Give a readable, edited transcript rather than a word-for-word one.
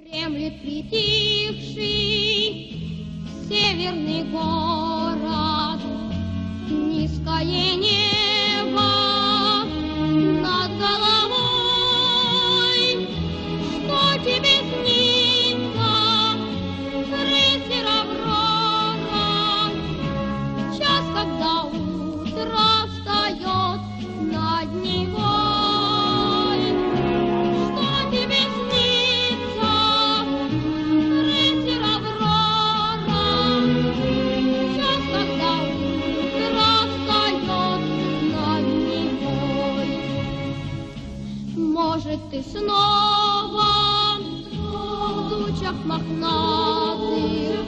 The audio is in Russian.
Дремлет притихший северный город, низкое небо над головой. Что тебе снится, крейсер «Аврора», час, когда утро встает над Невой? Что тебе снится, крейсер «Аврора», час, когда утро встает над Невой? Может, ты снова в тучах мохнатых